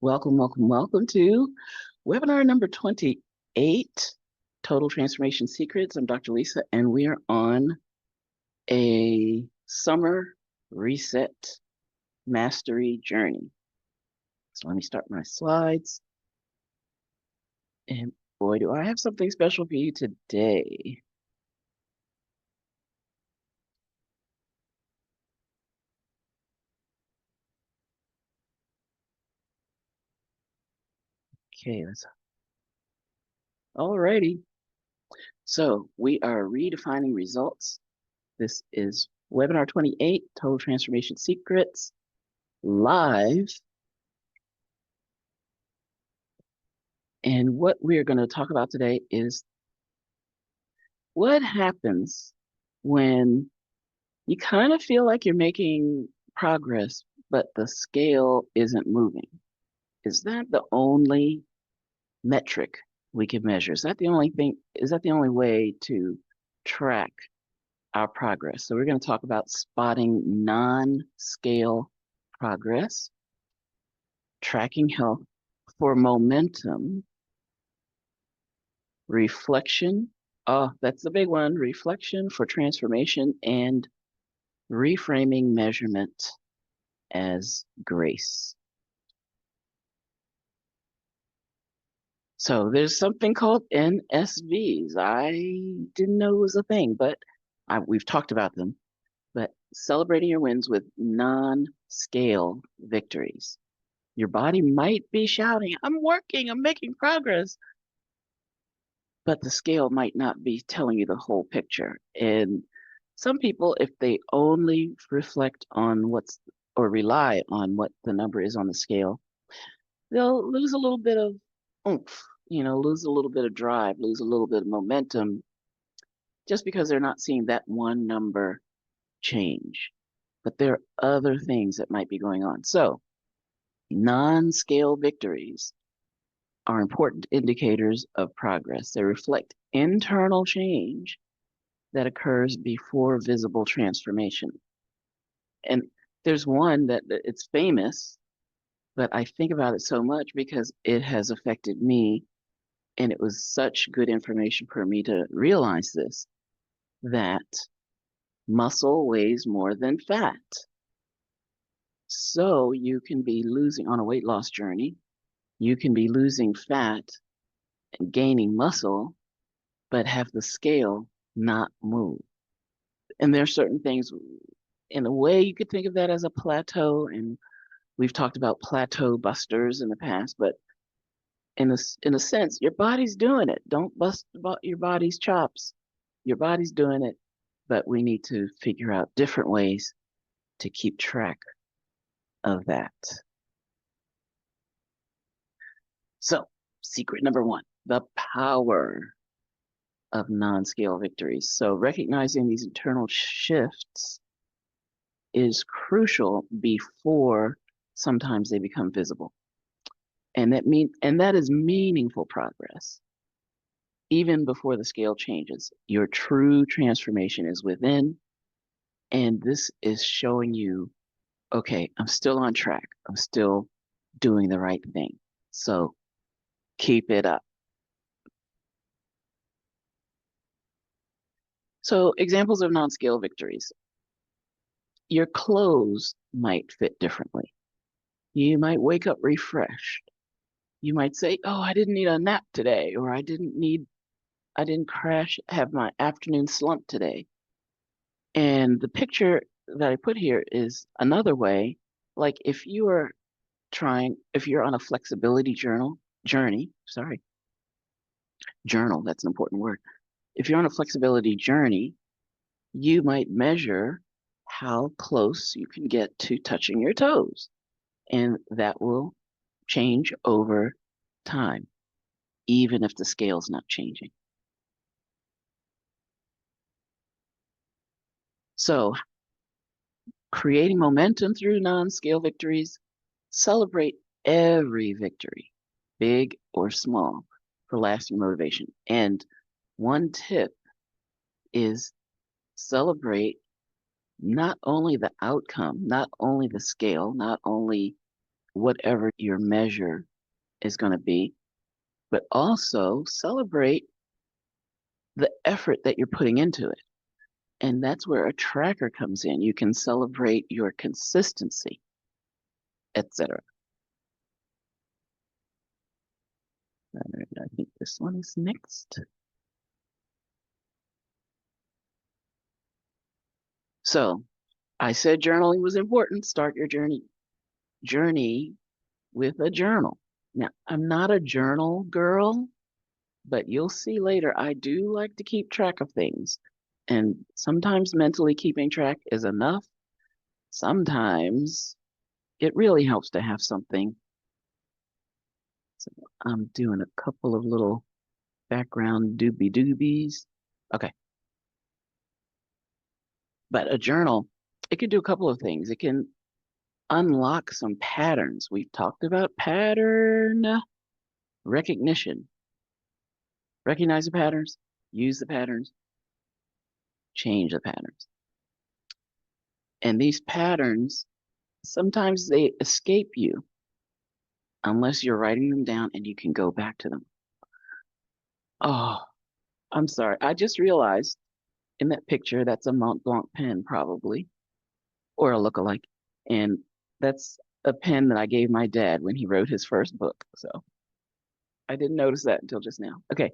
Welcome to webinar number 28, Total Transformation Secrets. I'm Dr. Lisa, and we are on a summer reset mastery journey. So let me start my slides. And boy, do I have something special for you today. Okay, alrighty. So we are redefining results. This is webinar 28, Total Transformation Secrets, live. And what we're going to talk about today is what happens when you kind of feel like you're making progress, but the scale isn't moving. Is that the only metric we can measure? Is that the only thing? Is that the only way to track our progress? So we're going to talk about spotting non-scale progress, tracking health for momentum, reflection. Oh, that's the big one. Reflection for transformation, and reframing measurement as grace. So there's something called NSVs. I didn't know it was a thing, but we've talked about them. But celebrating your wins with non-scale victories. Your body might be shouting, I'm working, I'm making progress. But the scale might not be telling you the whole picture. And some people, if they only reflect on or rely on what the number is on the scale, they'll lose a little bit of oomph, lose a little bit of drive, lose a little bit of momentum, just because they're not seeing that one number change. But there are other things that might be going on. So non-scale victories are important indicators of progress. They reflect internal change that occurs before visible transformation. And there's one that it's famous, but I think about it so much because it has affected me, and it was such good information for me to realize this, that muscle weighs more than fat. So you can be losing on a weight loss journey, you can be losing fat and gaining muscle, but have the scale not move. And there are certain things, in a way, you could think of that as a plateau, and we've talked about plateau busters in the past, but in a sense, your body's doing it. Don't bust your body's chops. Your body's doing it, but we need to figure out different ways to keep track of that. So, secret number one, the power of non-scale victories. So recognizing these internal shifts is crucial before sometimes they become visible. And that is meaningful progress. Even before the scale changes, your true transformation is within, and this is showing you, okay, I'm still on track. I'm still doing the right thing. So keep it up. So examples of non-scale victories. Your clothes might fit differently. You might wake up refreshed. You might say, oh, I didn't need a nap today, or I didn't have my afternoon slump today. And the picture that I put here is another way, like if you're on a flexibility journal, that's an important word. If you're on a flexibility journey, you might measure how close you can get to touching your toes. And that will change over time, even if the scale's not changing. So, creating momentum through non-scale victories, celebrate every victory, big or small, for lasting motivation. And one tip is celebrate not only the outcome, not only the scale, not only whatever your measure is going to be, but also celebrate the effort that you're putting into it. And that's where a tracker comes in. You can celebrate your consistency, etc. I think this one is next. So I said journaling was important. Start your journey with a journal. Now, I'm not a journal girl, but you'll see later I do like to keep track of things. And sometimes mentally keeping track is enough. Sometimes it really helps to have something. So I'm doing a couple of little background doobies. Okay. But a journal, it can do a couple of things. It can unlock some patterns. We've talked about pattern recognition. Recognize the patterns, use the patterns, change the patterns. And these patterns, sometimes they escape you unless you're writing them down and you can go back to them. Oh, I'm sorry. I just realized in that picture, that's a Mont Blanc pen, probably, or a lookalike. And that's a pen that I gave my dad when he wrote his first book. So I didn't notice that until just now. Okay.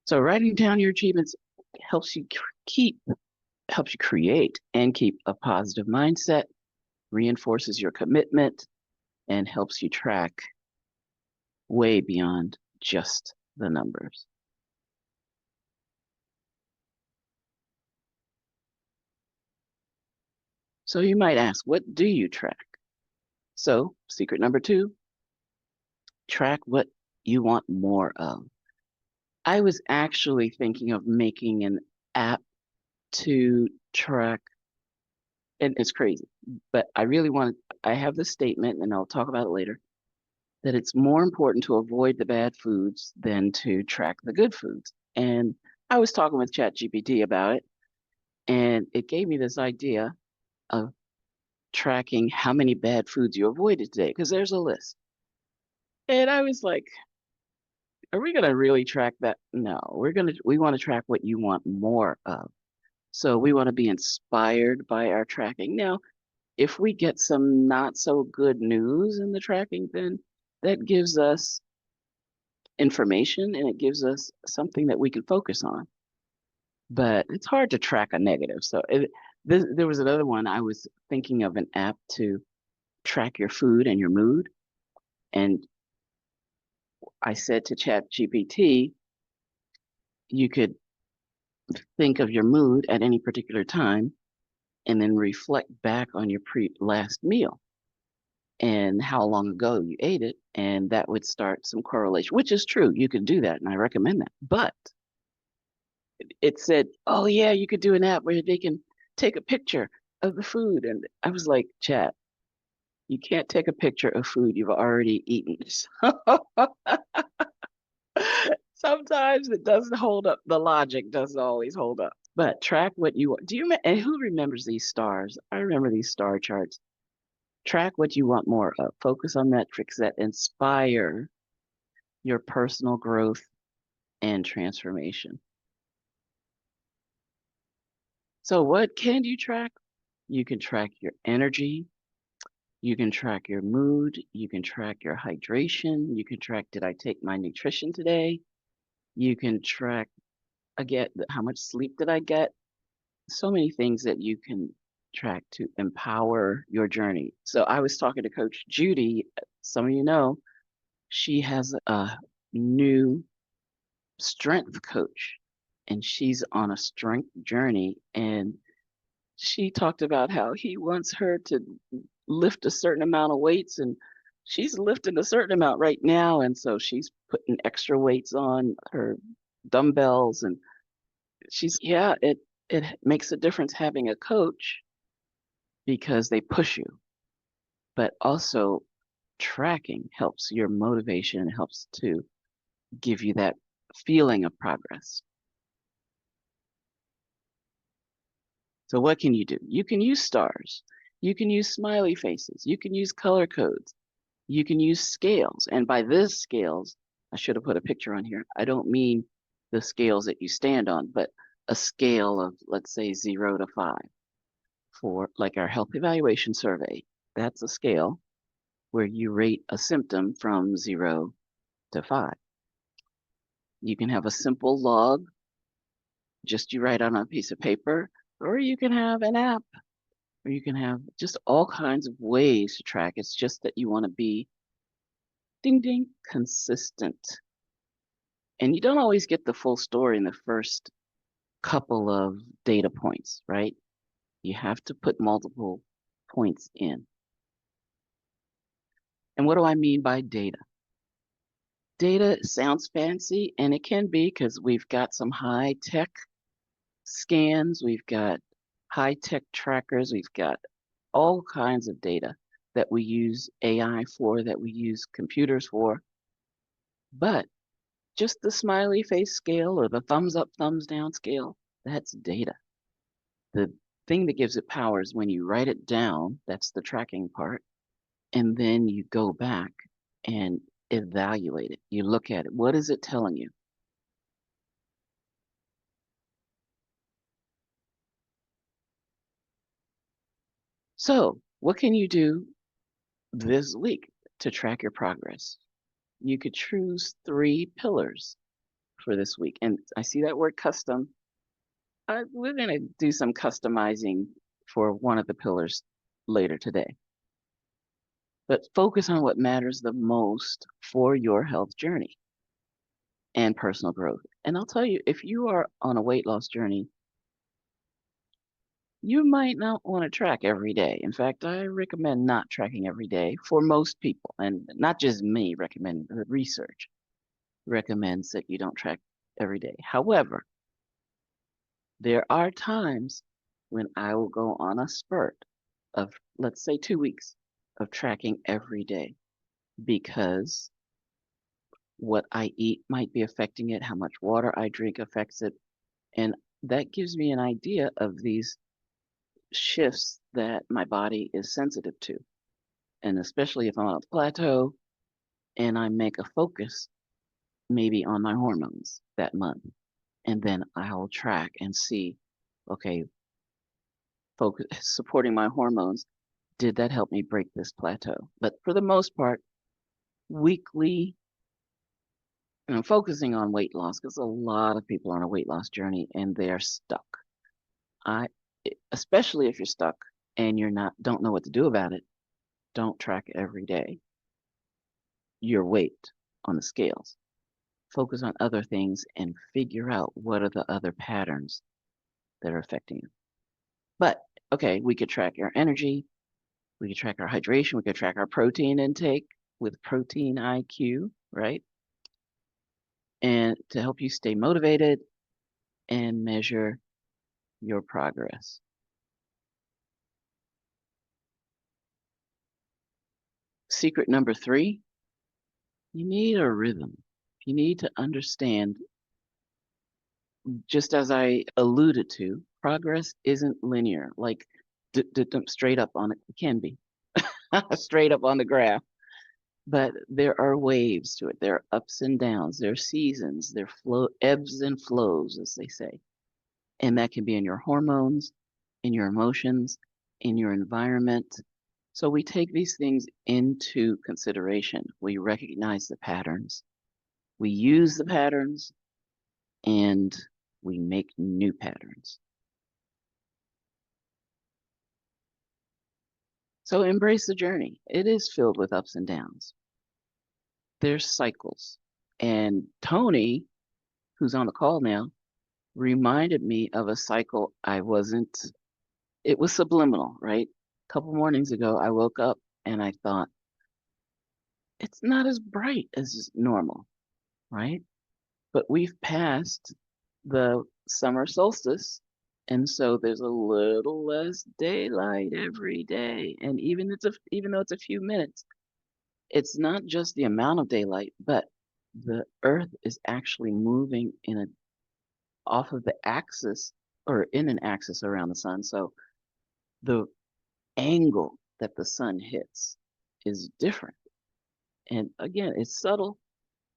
So writing down your achievements helps you helps you create and keep a positive mindset, reinforces your commitment, and helps you track way beyond just the numbers. So you might ask, what do you track? So secret number 2, track what you want more of. I was actually thinking of making an app to track, and it's crazy, but I have this statement, and I'll talk about it later, that it's more important to avoid the bad foods than to track the good foods. And I was talking with ChatGPT about it, and it gave me this idea of tracking how many bad foods you avoided today, because there's a list. And I was like, are we going to really track that? No, we want to track what you want more of. So we want to be inspired by our tracking. Now, if we get some not so good news in the tracking, then that gives us information and it gives us something that we can focus on. But it's hard to track a negative. So there was another one. I was thinking of an app to track your food and your mood. And I said to ChatGPT, you could think of your mood at any particular time and then reflect back on your last meal and how long ago you ate it. And that would start some correlation, which is true. You can do that. And I recommend that. But it said, oh, yeah, you could do an app where they can take a picture of the food. And I was like, Chat, you can't take a picture of food you've already eaten. Sometimes it doesn't hold up. The logic doesn't always hold up. But track what you want. And who remembers these stars? I remember these star charts. Track what you want more of. Focus on metrics that inspire your personal growth and transformation. So what can you track? You can track your energy. You can track your mood. You can track your hydration. You can track, did I take my nutrition today? You can track, again, how much sleep did I get? So many things that you can track to empower your journey. So I was talking to Coach Judy. Some of you know, she has a new strength coach and she's on a strength journey. And she talked about how he wants her to lift a certain amount of weights and she's lifting a certain amount right now. And so she's putting extra weights on her dumbbells and it makes a difference having a coach because they push you, but also tracking helps your motivation, helps to give you that feeling of progress. So what can you do? You can use stars. You can use smiley faces. You can use color codes. You can use scales. And by this scales, I should have put a picture on here. I don't mean the scales that you stand on, but a scale of, let's say, 0 to 5 for like our health evaluation survey. That's a scale where you rate a symptom from 0 to 5. You can have a simple log, just you write on a piece of paper, or you can have an app, or you can have just all kinds of ways to track. It's just that you want to be ding ding consistent. And you don't always get the full story in the first couple of data points, right? You have to put multiple points in. And what do I mean by data? Data sounds fancy, and it can be because we've got some high-tech scans, we've got high-tech trackers, we've got all kinds of data that we use AI for, that we use computers for. But just the smiley face scale or the thumbs up, thumbs down scale, that's data. The thing that gives it power is when you write it down, that's the tracking part, and then you go back and evaluate it. You look at it. What is it telling you? So, what can you do this week to track your progress? You could choose 3 pillars for this week. And I see that word custom. We're going to do some customizing for one of the pillars later today. But focus on what matters the most for your health journey and personal growth. And I'll tell you, if you are on a weight loss journey, you might not want to track every day. In fact, I recommend not tracking every day for most people, and not just me recommend, the research recommends that you don't track every day. However, there are times when I will go on a spurt of, let's say, 2 weeks of tracking every day because what I eat might be affecting it, how much water I drink affects it, and that gives me an idea of these shifts that my body is sensitive to. And especially if I'm on a plateau and I make a focus maybe on my hormones that month, and then I'll track and see, okay, focus supporting my hormones, did that help me break this plateau? But for the most part, weekly, focusing on weight loss because a lot of people are on a weight loss journey and they are stuck. I, especially if you're stuck and don't know what to do about it, don't track every day your weight on the scales. Focus on other things and figure out what are the other patterns that are affecting you. But okay, we could track our energy, we could track our hydration, we could track our protein intake with protein IQ, right? And to help you stay motivated and measure your progress. Secret number 3, you need a rhythm. You need to understand, just as I alluded to, progress isn't linear, like straight up on it. It can be straight up on the graph, but there are waves to it. There are ups and downs. There are seasons. There are ebbs and flows, as they say. And that can be in your hormones, in your emotions, in your environment. So we take these things into consideration. We recognize the patterns. We use the patterns and we make new patterns. So embrace the journey. It is filled with ups and downs. There's cycles. And Tony, who's on the call now, reminded me of a cycle it was subliminal, right? A couple mornings ago, I woke up and I thought, it's not as bright as normal, right? But we've passed the summer solstice, and so there's a little less daylight every day. And even though it's a few minutes, it's not just the amount of daylight, but the Earth is actually moving off of the axis or in an axis around the sun. So the angle that the sun hits is different. And again, it's subtle,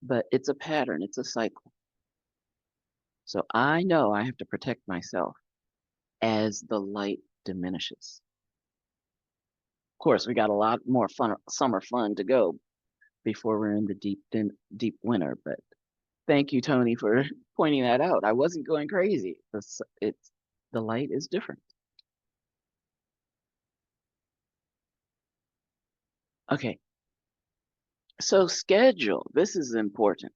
but it's a pattern, it's a cycle. So I know I have to protect myself as the light diminishes. Of course, we got a lot more summer fun to go before we're in the deep winter. But thank you, Tony, for pointing that out. I wasn't going crazy. The light is different. Okay, so schedule. This is important.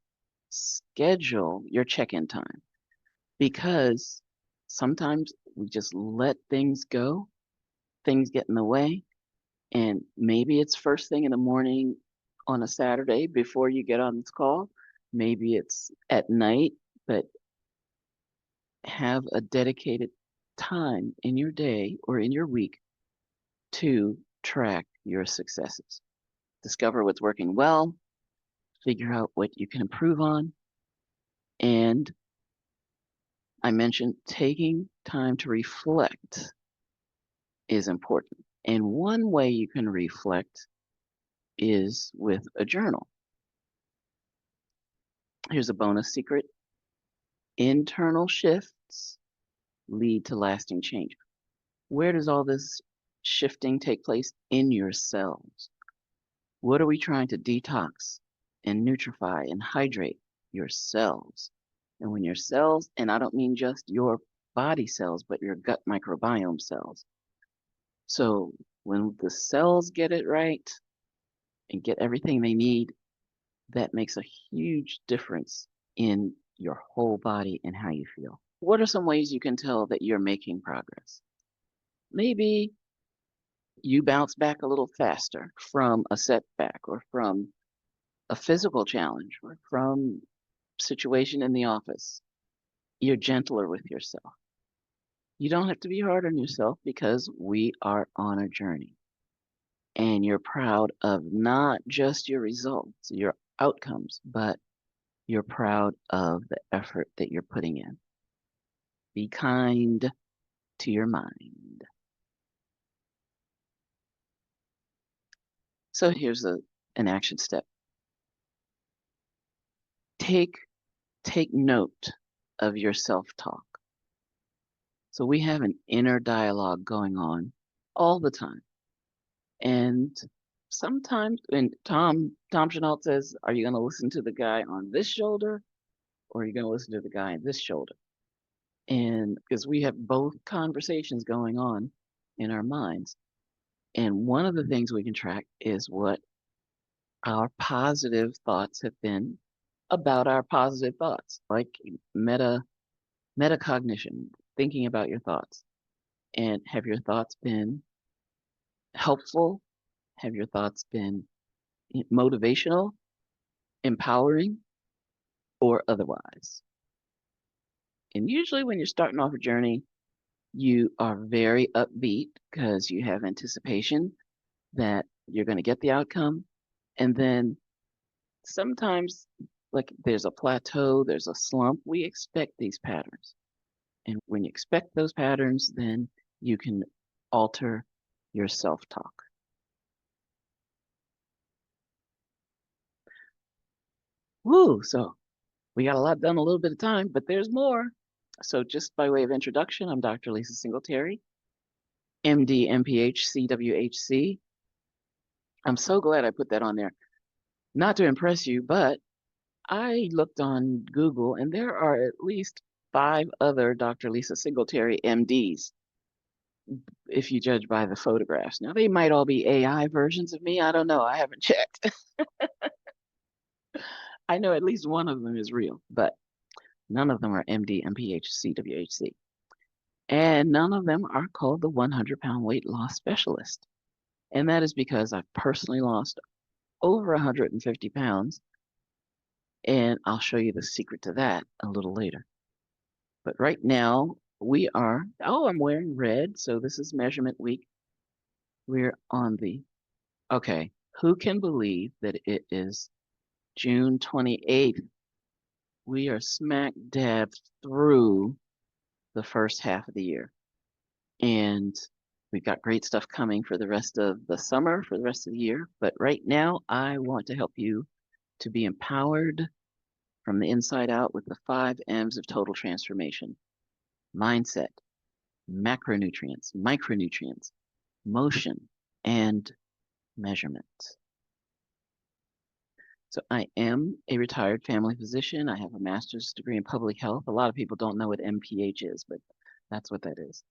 Schedule your check-in time because sometimes we just let things go. Things get in the way, and maybe it's first thing in the morning on a Saturday before you get on this call. Maybe it's at night, but have a dedicated time in your day or in your week to track your successes. Discover what's working well, figure out what you can improve on, and I mentioned taking time to reflect is important. And one way you can reflect is with a journal. Here's a bonus secret. Internal shifts lead to lasting change. Where does all this shifting take place? In your cells. What are we trying to detox and nutrify and hydrate? Your cells. And when your cells, and I don't mean just your body cells, but your gut microbiome cells. So when the cells get it right and get everything they need, that makes a huge difference in your whole body and how you feel. What are some ways you can tell that you're making progress? Maybe you bounce back a little faster from a setback or from a physical challenge or from situation in the office. You're gentler with yourself. You don't have to be hard on yourself because we are on a journey. And you're proud of not just your results, your outcomes, but you're proud of the effort that you're putting in. Be kind to your mind. So here's an action step. Take note of your self-talk. So we have an inner dialogue going on all the time. And sometimes, and Tom Chenault says, are you going to listen to the guy on this shoulder or are you going to listen to the guy on this shoulder? And because we have both conversations going on in our minds. And one of the things we can track is what our positive thoughts have been about our positive thoughts, like metacognition, thinking about your thoughts. And have your thoughts been helpful? Have your thoughts been motivational, empowering, or otherwise? And usually when you're starting off a journey, you are very upbeat because you have anticipation that you're going to get the outcome. And then sometimes, like there's a plateau, there's a slump. We expect these patterns. And when you expect those patterns, then you can alter your self-talk. Woo! So we got a lot done in a little bit of time, but there's more. So just by way of introduction, I'm Dr. Lisa Singletary, MD, MPH, CWHC. I'm so glad I put that on there. Not to impress you, but I looked on Google and there are at least 5 other Dr. Lisa Singletary MDs, if you judge by the photographs. Now, they might all be AI versions of me. I don't know. I haven't checked. I know at least one of them is real, but none of them are MD, MPH, CWHC. And none of them are called the 100-pound weight loss specialist. And that is because I've personally lost over 150 pounds. And I'll show you the secret to that a little later. But right now, we are, oh, I'm wearing red. So this is measurement week. We're on the, okay, who can believe that it is June 28th? We are smack dab through the first half of the year. And we've got great stuff coming for the rest of the summer, for the rest of the year. But right now, I want to help you to be empowered from the inside out with the 5 M's of total transformation: mindset, macronutrients, micronutrients, motion, and measurement. So I am a retired family physician. I have a master's degree in public health. A lot of people don't know what MPH is, but that's what that is.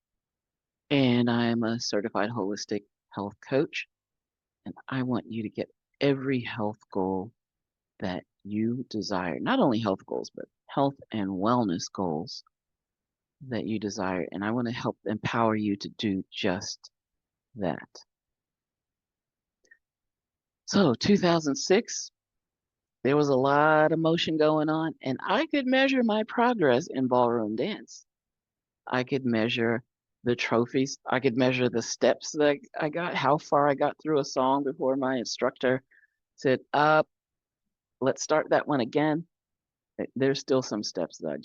And I'm a certified holistic health coach. And I want you to get every health goal that you desire. Not only health goals, but health and wellness goals that you desire. And I want to help empower you to do just that. So 2006, there was a lot of motion going on, and I could measure my progress in ballroom dance. I could measure the trophies. I could measure the steps that I got, how far I got through a song before my instructor said, let's start that one again. There's still some steps that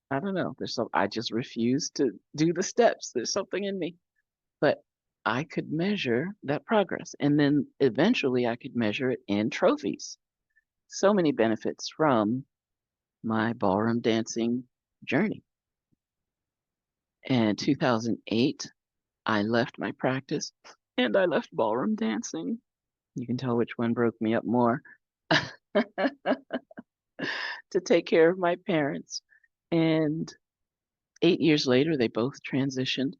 I don't know. I just refuse to do the steps. There's something in me. But I could measure that progress. And then eventually I could measure it in trophies. So many benefits from my ballroom dancing journey. And 2008, I left my practice and I left ballroom dancing. You can tell which one broke me up more. To take care of my parents. And 8 years later, they both transitioned.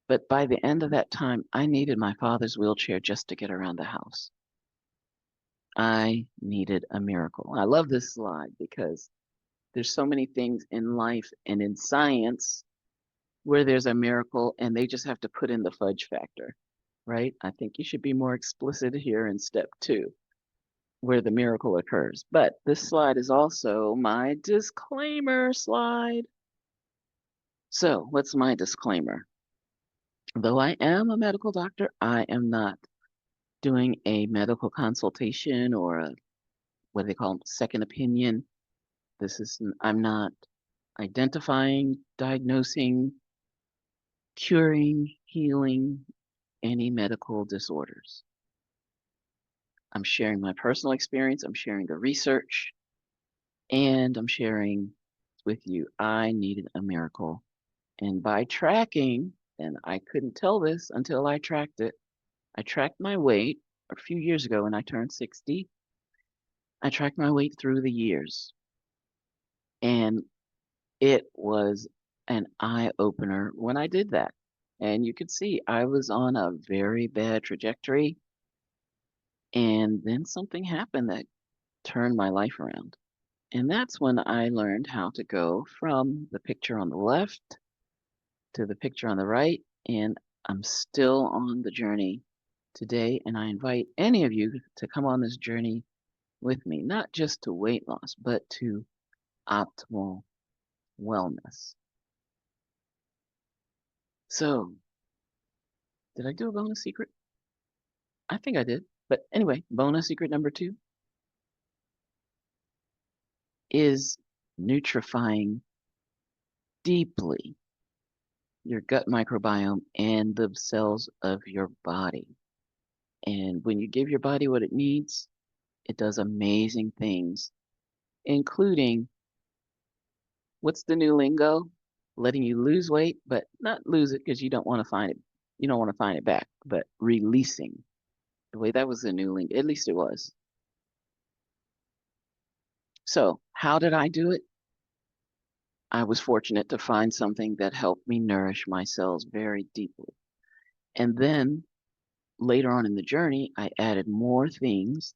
But by the end of that time, I needed my father's wheelchair just to get around the house. I needed a miracle. I love this slide because there's so many things in life and in science where there's a miracle and they just have to put in the fudge factor, right? I think you should be more explicit here in step 2, where the miracle occurs. But this slide is also my disclaimer slide. So what's my disclaimer? Though I am a medical doctor, I am not doing a medical consultation or a, what do they call them, second opinion. I'm not identifying, diagnosing, curing, healing any medical disorders. I'm sharing my personal experience, I'm sharing the research, and I'm sharing with you. I needed a miracle. And by tracking, and I couldn't tell this until I tracked it, I tracked my weight a few years ago when I turned 60. I tracked my weight through the years. And it was an eye opener when I did that. And you could see I was on a very bad trajectory. And then something happened that turned my life around. And that's when I learned how to go from the picture on the left to the picture on the right. And I'm still on the journey today. And I invite any of you to come on this journey with me, not just to weight loss, but to optimal wellness. So, did I do a bonus secret? I think I did. But anyway, bonus secret number 2 is nutrifying deeply your gut microbiome and the cells of your body. And when you give your body what it needs, it does amazing things, including, what's the new lingo? Letting you lose weight, but not lose it because you don't want to find it. You don't want to find it back, but releasing. The way that was the new lingo, at least it was. So how did I do it? I was fortunate to find something that helped me nourish my cells very deeply. And then later on in the journey, I added more things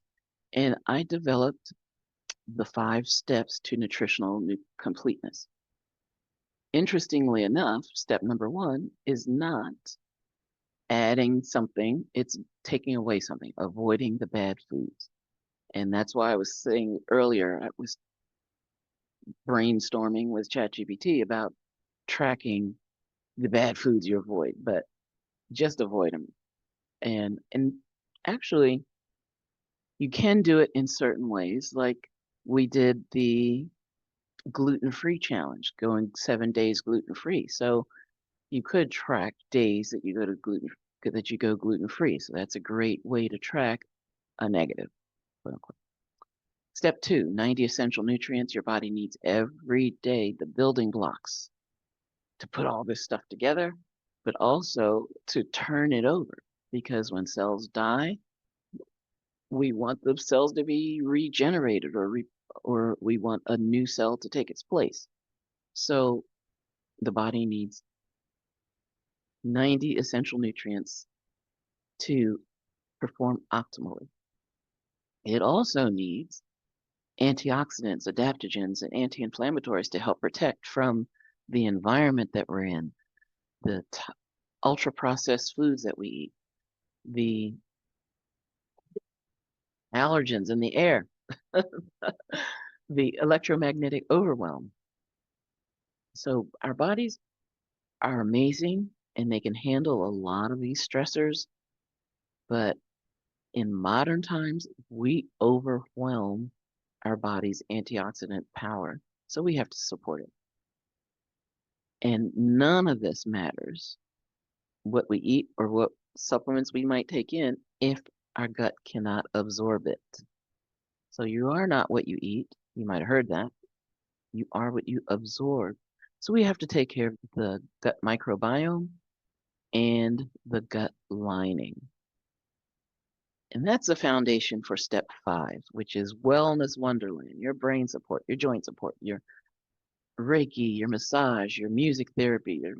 and I developed the 5 steps to nutritional completeness. Interestingly enough, step number 1 is not adding something, it's taking away something, avoiding the bad foods. And that's why I was saying earlier, I was brainstorming with ChatGPT about tracking the bad foods you avoid, but just avoid them. And actually, you can do it in certain ways. Like we did the gluten-free challenge, going 7 days gluten-free. So you could track days that you go gluten-free. So that's a great way to track a negative, quote unquote. Step 2, 90 essential nutrients your body needs every day, the building blocks to put all this stuff together, but also to turn it over. Because when cells die, we want the cells to be regenerated, or we want a new cell to take its place. So the body needs 90 essential nutrients to perform optimally. It also needs antioxidants, adaptogens, and anti-inflammatories to help protect from the environment that we're in, the ultra-processed foods that we eat, the allergens in the air, the electromagnetic overwhelm. So our bodies are amazing and they can handle a lot of these stressors, but in modern times, we overwhelm our body's antioxidant power. So we have to support it. And none of this matters, what we eat or what supplements we might take in, if our gut cannot absorb it. So you are not what you eat. You might have heard that. You are what you absorb. So we have to take care of the gut microbiome and the gut lining. And that's the foundation for step 5, which is wellness wonderland, your brain support, your joint support, your Reiki, your massage, your music therapy, your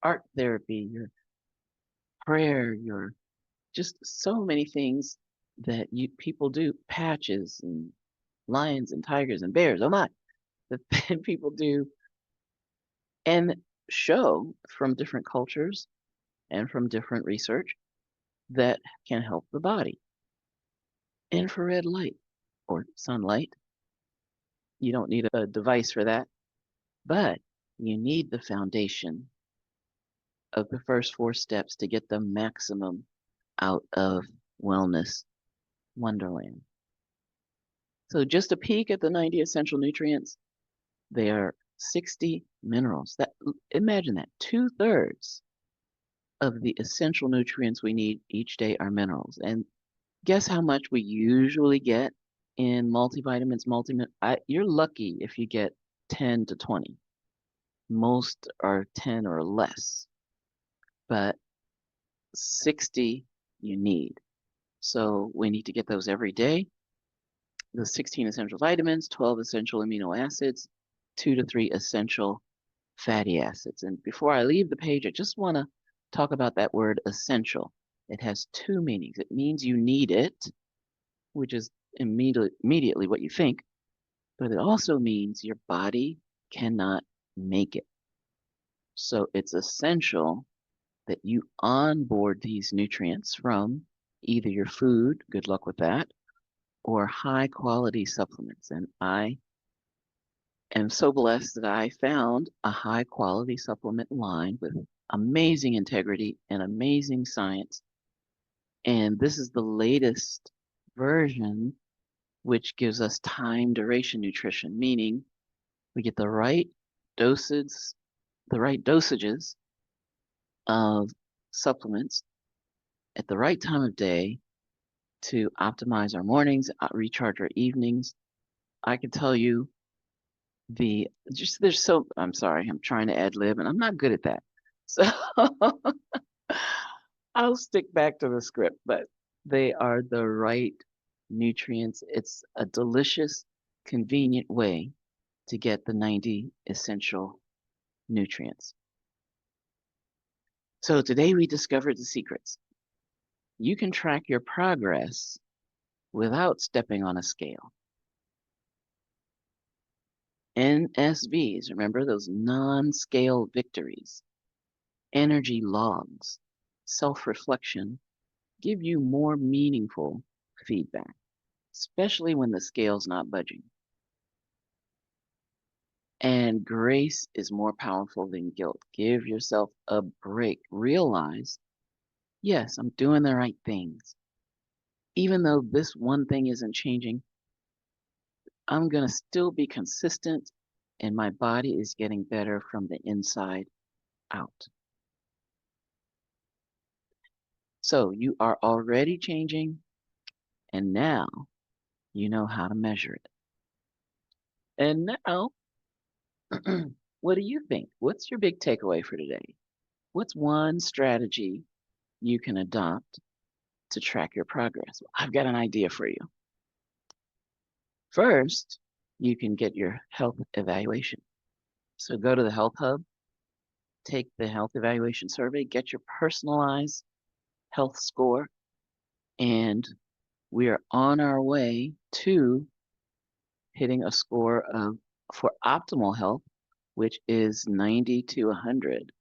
art therapy, your prayer, your just so many things that people do, patches and lions and tigers and bears, oh my, that people do and show from different cultures and from different research that can help the body. Infrared light or sunlight, you don't need a device for that, but you need the foundation of the first 4 steps to get the maximum out of wellness wonderland. So just a peek at the 90 essential nutrients. They are 60 minerals. Imagine that, 2/3 of the essential nutrients we need each day are minerals. And guess how much we usually get in multivitamins, you're lucky if you get 10 to 20. Most are 10 or less, but 60 you need. So we need to get those every day. The 16 essential vitamins, 12 essential amino acids, 2 to 3 essential fatty acids. And before I leave the page, I just want to talk about that word essential. It has 2 meanings. It means you need it, which is immediately what you think, but it also means your body cannot make it. So it's essential that you onboard these nutrients from either your food, good luck with that, or high quality supplements. And I am so blessed that I found a high quality supplement line with amazing integrity and amazing science. And this is the latest version, which gives us time duration nutrition, meaning we get the right dosages of supplements at the right time of day to optimize our mornings, recharge our evenings. I can tell you I'm sorry, I'm trying to ad lib and I'm not good at that. So I'll stick back to the script, but they are the right nutrients. It's a delicious, convenient way to get the 90 essential nutrients. So today we discovered the secrets. You can track your progress without stepping on a scale. NSVs, remember those non-scale victories, energy logs, self-reflection, give you more meaningful feedback, especially when the scale's not budging. And grace is more powerful than guilt. Give yourself a break. Realize, yes, I'm doing the right things. Even though this one thing isn't changing, I'm going to still be consistent and my body is getting better from the inside out. So you are already changing, and now you know how to measure it. And now, what do you think? What's your big takeaway for today? What's one strategy you can adopt to track your progress? I've got an idea for you. First, you can get your health evaluation. So go to the Health Hub, take the health evaluation survey, get your personalized health score, and we are on our way to hitting a score of, for optimal health, which is 90 to 100.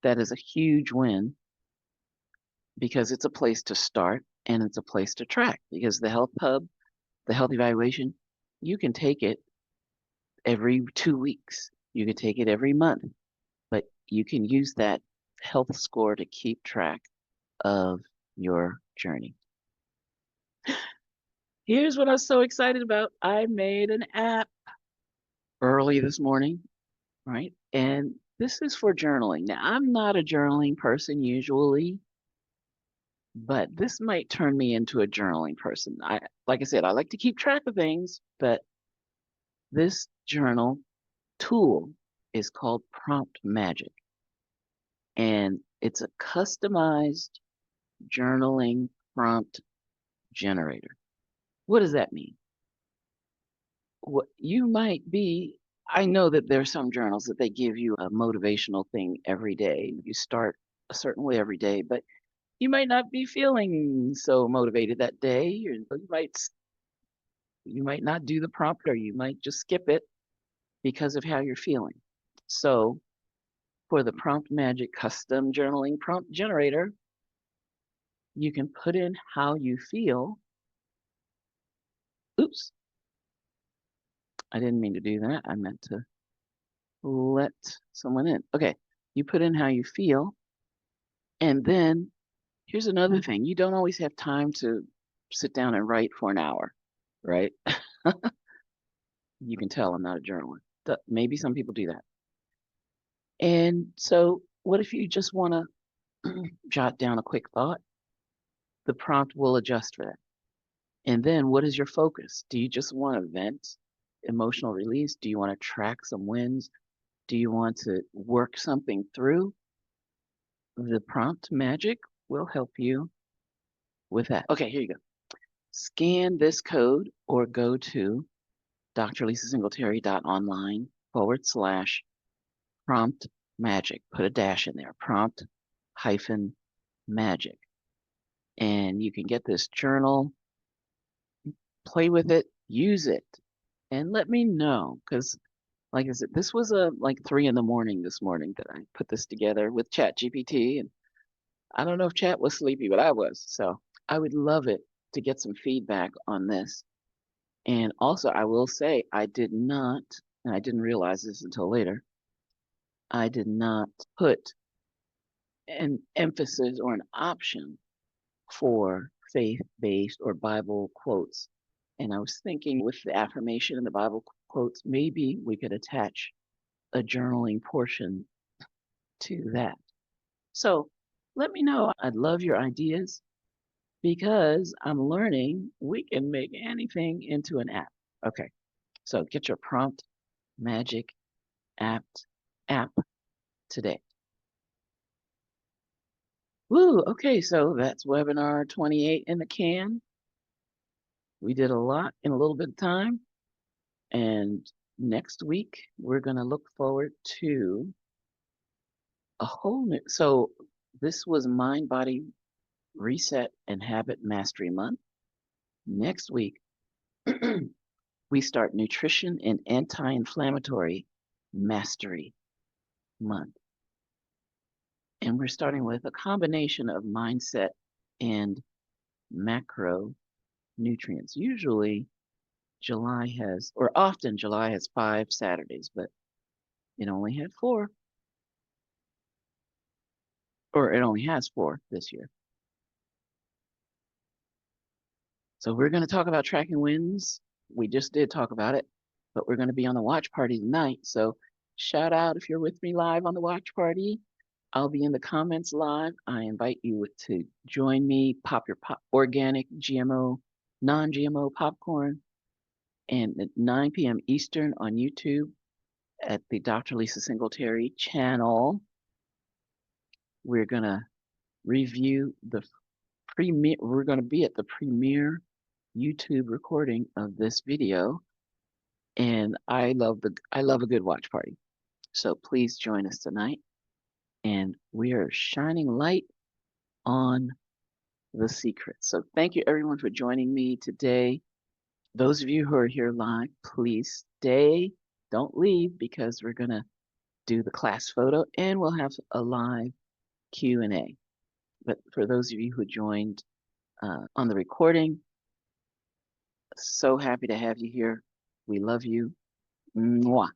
That is a huge win because it's a place to start and it's a place to track. Because the Health Hub, the health evaluation, you can take it every 2 weeks. You can take it every month, but you can use that health score to keep track of your journey. Here's what I was so excited about. I made an app early this morning, right? And this is for journaling. Now, I'm not a journaling person usually, but this might turn me into a journaling person. Like I said, I like to keep track of things, but this journal tool is called Prompt Magic. And it's a customized journaling prompt generator. What does that mean? What you might be, I know that there are some journals that they give you a motivational thing every day. You start a certain way every day, but you might not be feeling so motivated that day. You might not do the prompt, or you might just skip it because of how you're feeling. So for the Prompt Magic custom journaling prompt generator, you can put in how you feel. Oops, I didn't mean to do that. I meant to let someone in. Okay, you put in how you feel, and then here's another thing. You don't always have time to sit down and write for an hour, right? You can tell I'm not a journaler. Maybe some people do that. And so what if you just want to jot down a quick thought? The prompt will adjust for that. And then what is your focus? Do you just want to vent, emotional release? Do you want to track some wins? Do you want to work something through? The Prompt Magic will help you with that. Okay, here you go. Scan this code or go to drlisasingletary.online/prompt magic. Put a dash in there, prompt hyphen magic. And you can get this journal, play with it, use it, and let me know. Because like I said, this was like 3 in the morning this morning that I put this together with Chat GPT, and I don't know if Chat was sleepy, but I was. So I would love it to get some feedback on this. And also, I will say, I did not, and I didn't realize this until later, I did not put an emphasis or an option for faith-based or Bible quotes. And I was thinking with the affirmation and the Bible quotes, maybe we could attach a journaling portion to that. So let me know. I'd love your ideas because I'm learning we can make anything into an app. Okay, so get your Prompt Magic app today. Woo, okay, so that's webinar 28 in the can. We did a lot in a little bit of time. And next week, we're going to look forward to a whole new. So this was Mind, Body, Reset, and Habit Mastery Month. Next week, we start Nutrition and Anti-Inflammatory Mastery Month. And we're starting with a combination of mindset and macronutrients. Usually July has, or often July has 5 Saturdays, but it only had 4. Or it only has 4 this year. So we're going to talk about tracking wins. We just did talk about it. but we're going to be on the watch party tonight. So shout out if you're with me live on the watch party. I'll be in the comments live. I invite you to join me. Pop your organic GMO, non-GMO popcorn, and at 9 p.m. Eastern on YouTube at the Dr. Lisa Singletary channel. We're gonna review the premiere. We're gonna be at the premiere YouTube recording of this video, and I love a good watch party. So please join us tonight, and we are shining light on the secret. So thank you everyone for joining me today. Those of you who are here live, please stay. Don't leave because we're gonna do the class photo and we'll have a live Q&A. But for those of you who joined on the recording, so happy to have you here. We love you. Mwah.